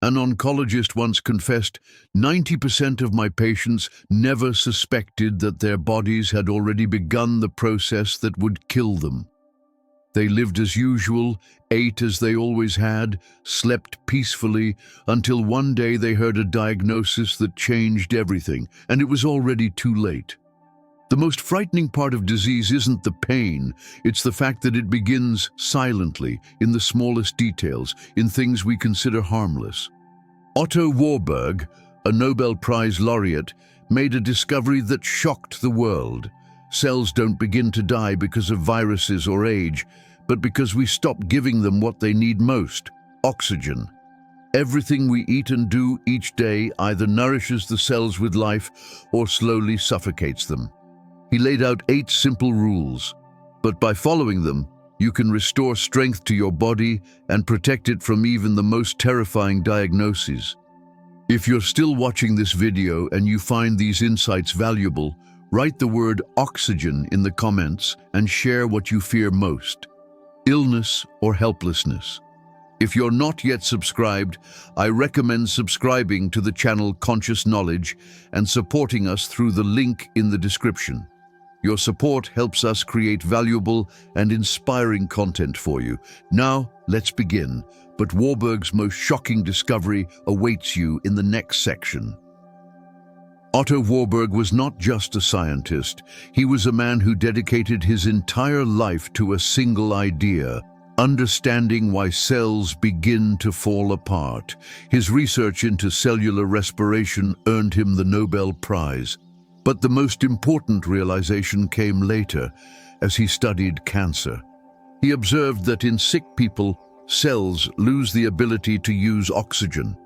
An oncologist once confessed, 90% of my patients never suspected that their bodies had already begun the process that would kill them. They lived as usual, ate as they always had, slept peacefully, until one day they heard a diagnosis that changed everything, and it was already too late. The most frightening part of disease isn't the pain, it's the fact that it begins silently, in the smallest details, in things we consider harmless. Otto Warburg, a Nobel Prize laureate, made a discovery that shocked the world. Cells don't begin to die because of viruses or age, but because we stop giving them what they need most: oxygen. Everything we eat and do each day either nourishes the cells with life or slowly suffocates them. He laid out 8 simple rules, but by following them, you can restore strength to your body and protect it from even the most terrifying diagnoses. If you're still watching this video and you find these insights valuable, write the word oxygen in the comments and share what you fear most: illness or helplessness. If you're not yet subscribed, I recommend subscribing to the channel Conscious Knowledge and supporting us through the link in the description. Your support helps us create valuable and inspiring content for you. Now, let's begin, but Warburg's most shocking discovery awaits you in the next section. Otto Warburg was not just a scientist, he was a man who dedicated his entire life to a single idea: understanding why cells begin to fall apart. His research into cellular respiration earned him the Nobel Prize. But the most important realization came later, as he studied cancer. He observed that in sick people, cells lose the ability to use oxygen.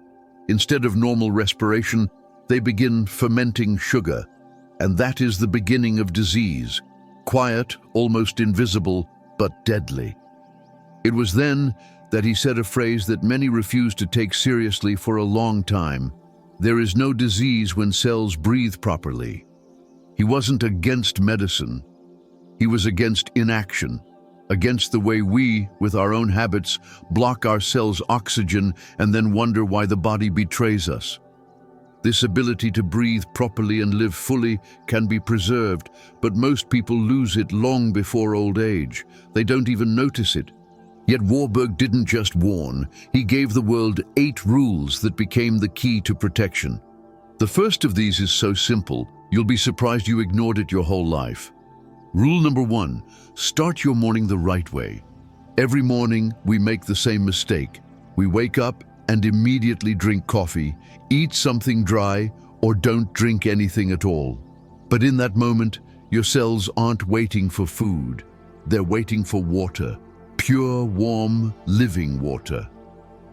Instead of normal respiration, they begin fermenting sugar, and that is the beginning of disease. Quiet, almost invisible, but deadly. It was then that he said a phrase that many refused to take seriously for a long time: there is no disease when cells breathe properly. He wasn't against medicine. He was against inaction, against the way we, with our own habits, block our cells' oxygen and then wonder why the body betrays us. This ability to breathe properly and live fully can be preserved, but most people lose it long before old age. They don't even notice it. Yet Warburg didn't just warn, he gave the world 8 rules that became the key to protection. The first of these is so simple, you'll be surprised you ignored it your whole life. Rule number 1, start your morning the right way. Every morning, we make the same mistake. We wake up and immediately drink coffee, eat something dry, or don't drink anything at all. But in that moment, your cells aren't waiting for food. They're waiting for water. Pure, warm, living water.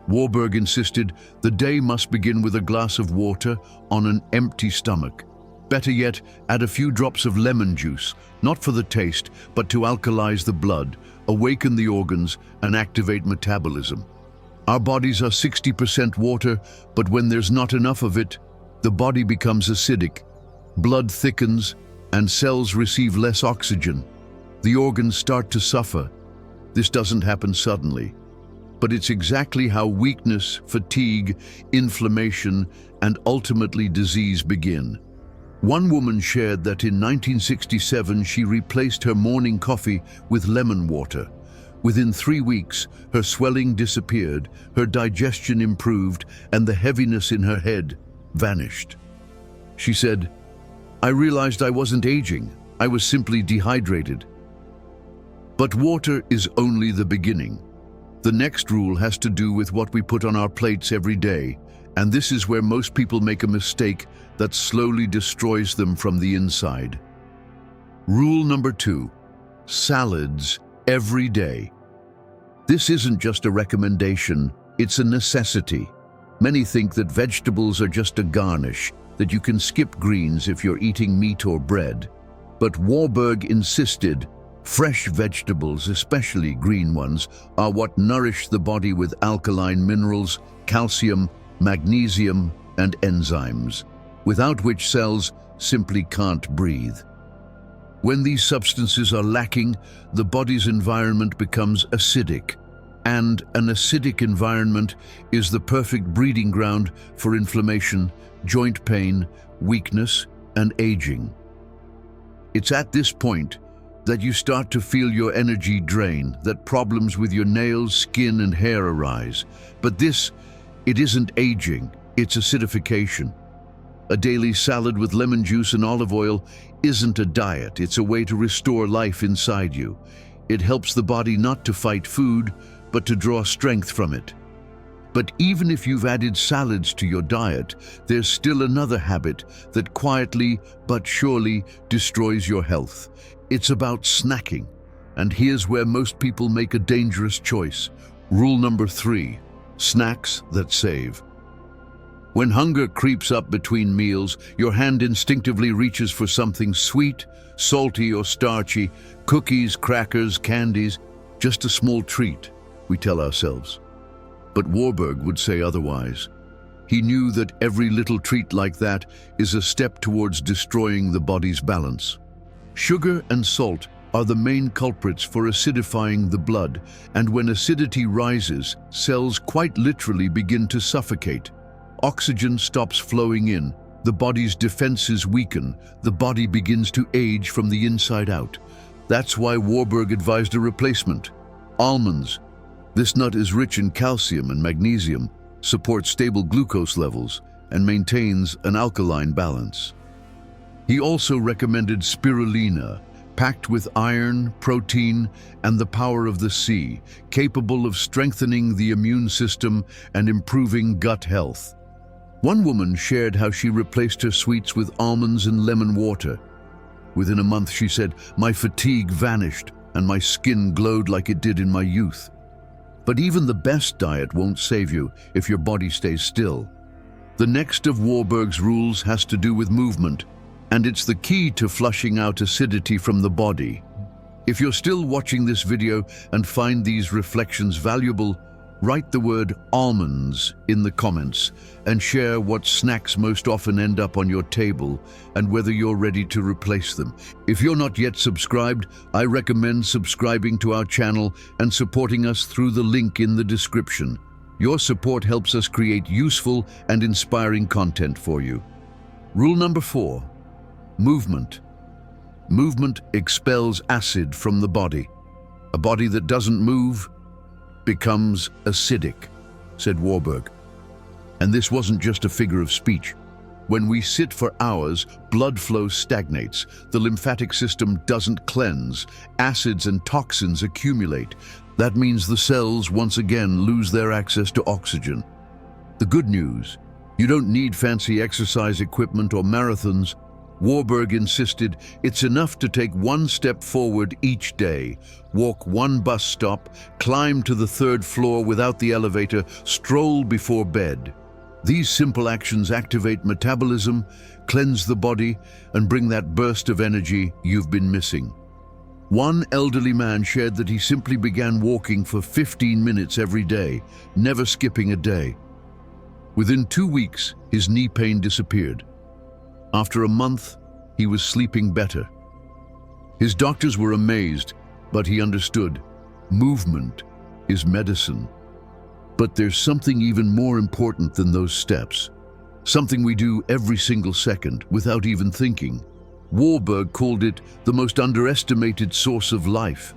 Warburg insisted the day must begin with a glass of water on an empty stomach. Better yet, add a few drops of lemon juice, not for the taste, but to alkalize the blood, awaken the organs, and activate metabolism. Our bodies are 60% water, but when there's not enough of it, the body becomes acidic. Blood thickens, and cells receive less oxygen. The organs start to suffer. This doesn't happen suddenly, but it's exactly how weakness, fatigue, inflammation, and ultimately disease begin. One woman shared that in 1967 she replaced her morning coffee with lemon water. Within 3 weeks, her swelling disappeared, her digestion improved, and the heaviness in her head vanished. She said, "I realized I wasn't aging, I was simply dehydrated." But water is only the beginning. The next rule has to do with what we put on our plates every day, and this is where most people make a mistake that slowly destroys them from the inside. Rule number 2, salads every day. This isn't just a recommendation, it's a necessity. Many think that vegetables are just a garnish, that you can skip greens if you're eating meat or bread. But Warburg insisted, fresh vegetables, especially green ones, are what nourish the body with alkaline minerals, calcium, magnesium, and enzymes, without which cells simply can't breathe. When these substances are lacking, the body's environment becomes acidic. And an acidic environment is the perfect breeding ground for inflammation, joint pain, weakness, and aging. It's at this point that you start to feel your energy drain, that problems with your nails, skin, and hair arise. But it isn't aging, it's acidification. A daily salad with lemon juice and olive oil isn't a diet, it's a way to restore life inside you. It helps the body not to fight food, but to draw strength from it. But even if you've added salads to your diet, there's still another habit that quietly but surely destroys your health. It's about snacking. And here's where most people make a dangerous choice. Rule number 3, snacks that save. When hunger creeps up between meals, your hand instinctively reaches for something sweet, salty, or starchy, cookies, crackers, candies, just a small treat, we tell ourselves. But Warburg would say otherwise. He knew that every little treat like that is a step towards destroying the body's balance. Sugar and salt are the main culprits for acidifying the blood, and when acidity rises, cells quite literally begin to suffocate. Oxygen stops flowing in, the body's defenses weaken, the body begins to age from the inside out. That's why Warburg advised a replacement. Almonds. This nut is rich in calcium and magnesium, supports stable glucose levels, and maintains an alkaline balance. He also recommended spirulina, packed with iron, protein, and the power of the sea, capable of strengthening the immune system and improving gut health. One woman shared how she replaced her sweets with almonds and lemon water. Within a month, she said, "My fatigue vanished and my skin glowed like it did in my youth." But even the best diet won't save you if your body stays still. The next of Warburg's rules has to do with movement, and it's the key to flushing out acidity from the body. If you're still watching this video and find these reflections valuable, write the word almonds in the comments and share what snacks most often end up on your table and whether you're ready to replace them. If you're not yet subscribed, I recommend subscribing to our channel and supporting us through the link in the description. Your support helps us create useful and inspiring content for you. Rule number 4, movement. Movement expels acid from the body. A body that doesn't move becomes acidic, said Warburg. And this wasn't just a figure of speech. When we sit for hours, blood flow stagnates, the lymphatic system doesn't cleanse, acids and toxins accumulate. That means the cells once again lose their access to oxygen. The good news, you don't need fancy exercise equipment or marathons. Warburg insisted it's enough to take one step forward each day, walk one bus stop, climb to the 3rd floor without the elevator, stroll before bed. These simple actions activate metabolism, cleanse the body, and bring that burst of energy you've been missing. One elderly man shared that he simply began walking for 15 minutes every day, never skipping a day. Within 2 weeks, his knee pain disappeared. After a month, he was sleeping better. His doctors were amazed, but he understood. Movement is medicine. But there's something even more important than those steps. Something we do every single second without even thinking. Warburg called it the most underestimated source of life.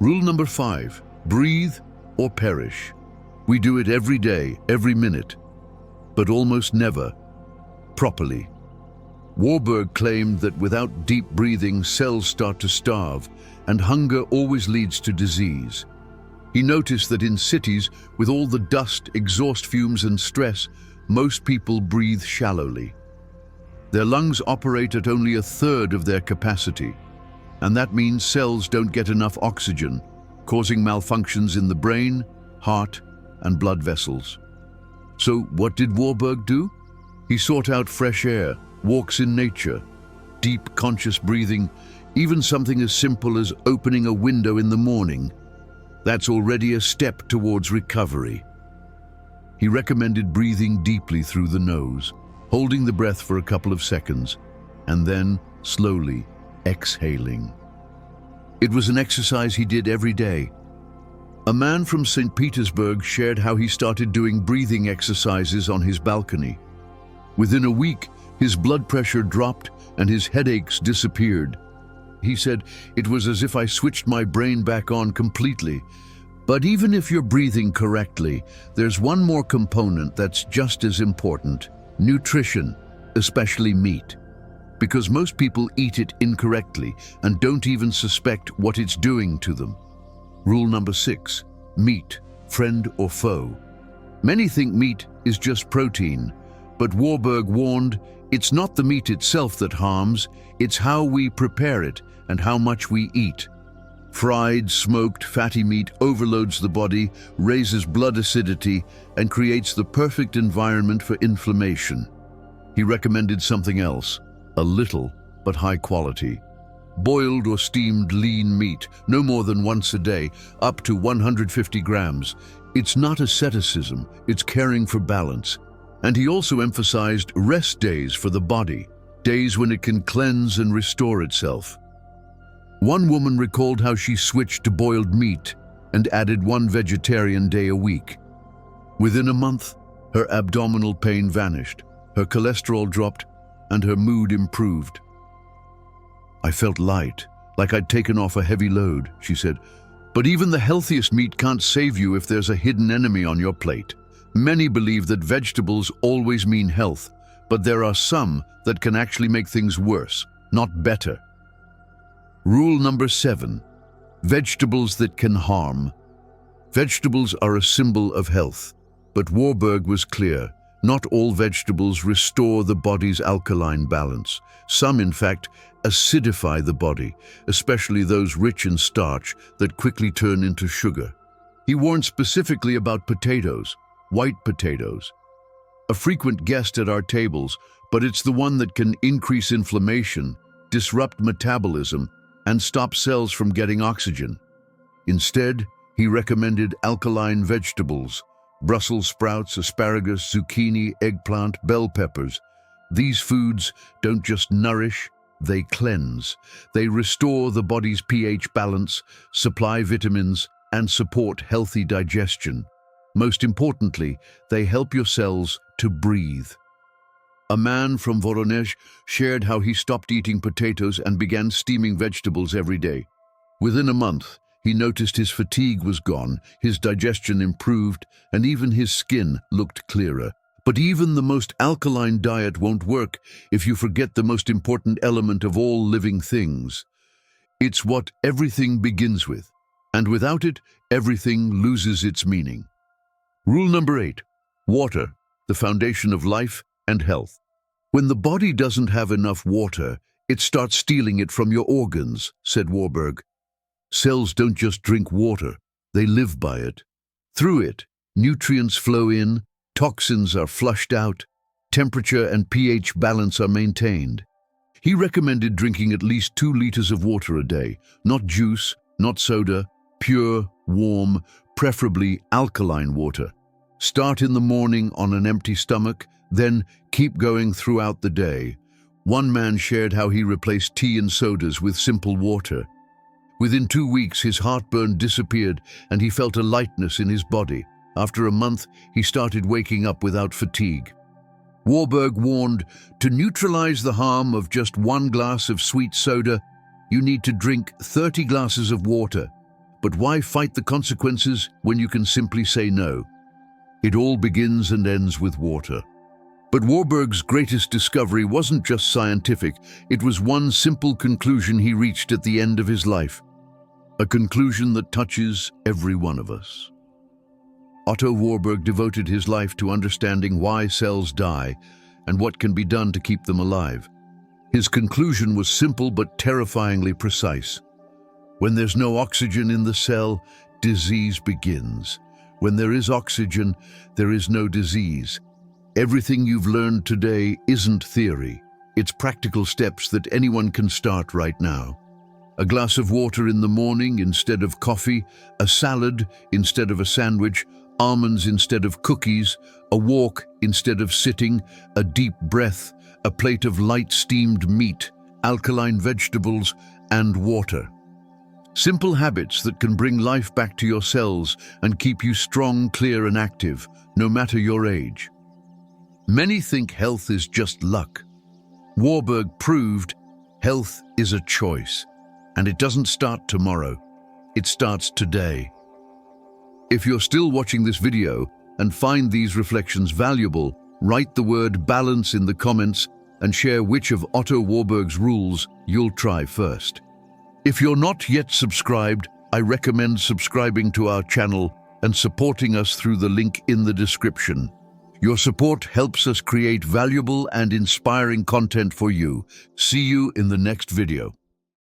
Rule number 5, breathe or perish. We do it every day, every minute, but almost never properly. Warburg claimed that without deep breathing, cells start to starve, and hunger always leads to disease. He noticed that in cities, with all the dust, exhaust fumes, and stress, most people breathe shallowly. Their lungs operate at only a third of their capacity, and that means cells don't get enough oxygen, causing malfunctions in the brain, heart, and blood vessels. So what did Warburg do? He sought out fresh air, walks in nature, deep conscious breathing, even something as simple as opening a window in the morning. That's already a step towards recovery. He recommended breathing deeply through the nose, holding the breath for a couple of seconds, and then slowly exhaling. It was an exercise he did every day. A man from St. Petersburg shared how he started doing breathing exercises on his balcony. Within a week, his blood pressure dropped and his headaches disappeared. He said, "It was as if I switched my brain back on completely." But even if you're breathing correctly, there's one more component that's just as important: nutrition, especially meat. Because most people eat it incorrectly and don't even suspect what it's doing to them. Rule number 6, meat, friend or foe. Many think meat is just protein, but Warburg warned, it's not the meat itself that harms, it's how we prepare it and how much we eat. Fried, smoked, fatty meat overloads the body, raises blood acidity, and creates the perfect environment for inflammation. He recommended something else, a little but high quality. Boiled or steamed lean meat, no more than once a day, up to 150 grams. It's not asceticism, it's caring for balance. And he also emphasized rest days for the body, days when it can cleanse and restore itself. One woman recalled how she switched to boiled meat and added 1 vegetarian day a week. Within a month, her abdominal pain vanished, her cholesterol dropped, and her mood improved. "I felt light, like I'd taken off a heavy load," she said. But even the healthiest meat can't save you if there's a hidden enemy on your plate. Many believe that vegetables always mean health, but there are some that can actually make things worse, not better. Rule number 7, vegetables that can harm. Vegetables are a symbol of health, but Warburg was clear. Not all vegetables restore the body's alkaline balance. Some, in fact, acidify the body, especially those rich in starch that quickly turn into sugar. He warned specifically about potatoes, white potatoes. A frequent guest at our tables, but it's the one that can increase inflammation, disrupt metabolism, and stop cells from getting oxygen. Instead, he recommended alkaline vegetables, Brussels sprouts, asparagus, zucchini, eggplant, bell peppers. These foods don't just nourish, they cleanse. They restore the body's pH balance, supply vitamins, and support healthy digestion. Most importantly, they help your cells to breathe. A man from Voronezh shared how he stopped eating potatoes and began steaming vegetables every day. Within a month, he noticed his fatigue was gone, his digestion improved, and even his skin looked clearer. But even the most alkaline diet won't work if you forget the most important element of all living things. It's what everything begins with, and without it, everything loses its meaning. Rule number 8, water, the foundation of life and health. When the body doesn't have enough water, it starts stealing it from your organs, said Warburg. Cells don't just drink water, they live by it. Through it, nutrients flow in, toxins are flushed out, temperature and pH balance are maintained. He recommended drinking at least 2 liters of water a day, not juice, not soda, pure, warm, preferably alkaline water. Start in the morning on an empty stomach, then keep going throughout the day. One man shared how he replaced tea and sodas with simple water. Within 2 weeks, his heartburn disappeared and he felt a lightness in his body. After a month, he started waking up without fatigue. Warburg warned, to neutralize the harm of just 1 glass of sweet soda, you need to drink 30 glasses of water. But why fight the consequences when you can simply say no? It all begins and ends with water. But Warburg's greatest discovery wasn't just scientific, it was one simple conclusion he reached at the end of his life. A conclusion that touches every one of us. Otto Warburg devoted his life to understanding why cells die and what can be done to keep them alive. His conclusion was simple but terrifyingly precise. When there's no oxygen in the cell, disease begins. When there is oxygen, there is no disease. Everything you've learned today isn't theory. It's practical steps that anyone can start right now. A glass of water in the morning instead of coffee, a salad instead of a sandwich, almonds instead of cookies, a walk instead of sitting, a deep breath, a plate of light steamed meat, alkaline vegetables, and water. Simple habits that can bring life back to your cells and keep you strong, clear, and active, no matter your age. Many think health is just luck. Warburg proved health is a choice, and it doesn't start tomorrow. It starts today. If you're still watching this video and find these reflections valuable, write the word balance in the comments and share which of Otto Warburg's rules you'll try first. If you're not yet subscribed, I recommend subscribing to our channel and supporting us through the link in the description. Your support helps us create valuable and inspiring content for you. See you in the next video.